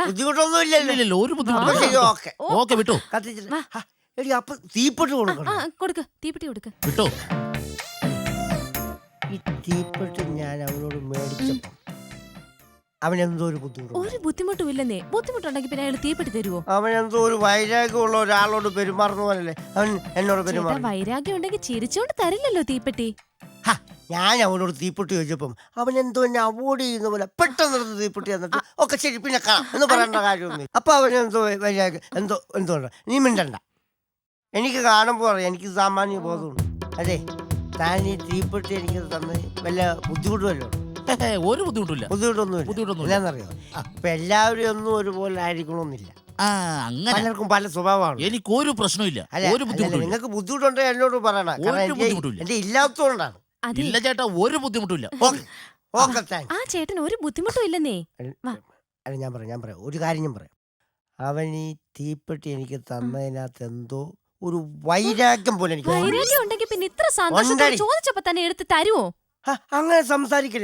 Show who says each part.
Speaker 1: ബുദ്ധിമുട്ടൊന്നും ഇല്ലല്ലോ.
Speaker 2: ഇല്ലല്ലോ, ഒരു
Speaker 1: അപ്പൊ
Speaker 2: ബുദ്ധിമുട്ടില്ല.
Speaker 1: ശരി, ഓക്കെ.
Speaker 2: ഓക്കെ, വിട്ടോ
Speaker 1: കത്തിച്ചിട്ട്
Speaker 3: വാ.
Speaker 1: എടി അപ്പൊ തീപ്പെട്ടി കൊടുക്കണം.
Speaker 3: കൊടുക്ക്, തീപ്പെട്ടി കൊടുക്ക്.
Speaker 2: വിട്ടോ.
Speaker 1: ഈ തീപ്പെട്ടി ഞാൻ അവനോട് മേടിച്ചപ്പോ അവനെന്തോ ഒരു ബുദ്ധിമുട്ട്.
Speaker 3: ഒരു ബുദ്ധിമുട്ടും ഇല്ലെന്നേ. ബുദ്ധിമുട്ടുണ്ടെങ്കിൽ പിന്നെ അയാൾ തീപ്പെട്ടി തരുവോ?
Speaker 1: അവനെന്തോ ഒരു വൈരാഗ്യമുള്ള ഒരാളോട് പെരുമാറുന്ന പോലല്ലേ അവൻ എന്നോട് പെരുമാറും.
Speaker 3: വൈരാഗ്യം ഉണ്ടെങ്കിൽ ചിരിച്ചോണ്ട് തരില്ലല്ലോ തീപ്പെട്ടി.
Speaker 1: ഞാൻ അവനോട് തീപ്പെട്ടി ചോദിച്ചപ്പം അവൻ എന്തോ എന്നെ അവോയ്ഡ് ചെയ്യുന്ന പോലെ പെട്ടെന്ന് തീപ്പെട്ടി എന്നിട്ട് ഒക്കെ ശരി പിന്നെ കാണാം എന്ന് പറയേണ്ട കാര്യമൊന്നും. അപ്പൊ അവനെന്തോ വൈരാഗ്യം എന്തോ നീ മിണ്ടണ്ട. എനിക്ക് കാണുമ്പോൾ അറിയാം, എനിക്ക് സാമാന്യ ബോധമുണ്ട്. അതെ, താൻ ഈ തീപ്പെട്ടി എനിക്ക് തന്ന് വല്ല ബുദ്ധിമുട്ട് വല്ലതും?
Speaker 2: ഒരു ബുദ്ധിമുട്ടില്ല.
Speaker 1: ബുദ്ധിമുട്ടൊന്നും എന്നാന്നറിയോ, ഇപ്പൊ എല്ലാവരും ഒന്നും ഒരുപോലെ ആയിരിക്കണമെന്നില്ല.
Speaker 2: അങ്ങനെ
Speaker 1: പലർക്കും പല സ്വഭാവമാണ്.
Speaker 2: എനിക്ക് ഒരു പ്രശ്നമില്ല, ഒരു ബുദ്ധിമുട്ടില്ല.
Speaker 1: നിങ്ങൾക്ക് ബുദ്ധിമുട്ടുണ്ടെങ്കിൽ എന്നോട് പറയണം.
Speaker 2: ഒരു ബുദ്ധിമുട്ടില്ല.
Speaker 1: എന്റെ ഇല്ലാത്തതുകൊണ്ടാണ്.
Speaker 2: ഇല്ല ചേട്ടാ, ഒരു ബുദ്ധിമുട്ടില്ല.
Speaker 1: Okay, thanks.
Speaker 3: ആ ചേട്ടൻ ഒരു ബുദ്ധിമുട്ടും ഇല്ലെന്നേ.
Speaker 1: അല്ല, ഞാൻ പറയാം ഒരു കാര്യം ഞാൻ പറയാം. അവൻ ഈ തീപ്പെട്ടി എനിക്ക് തന്നതിനകത്ത് എന്തോ ഒരു വൈരാഗ്യം പോലെ എനിക്ക്
Speaker 3: വൈരാഗ്യം ഉണ്ടെങ്കിൽ പിന്നെ ഇത്ര സന്തോഷത്തോടെ ചോദിച്ചപ്പോ തന്നെ എടുത്ത് തരുവോ?
Speaker 1: അങ്ങനെ സംസാരിക്കില്ല.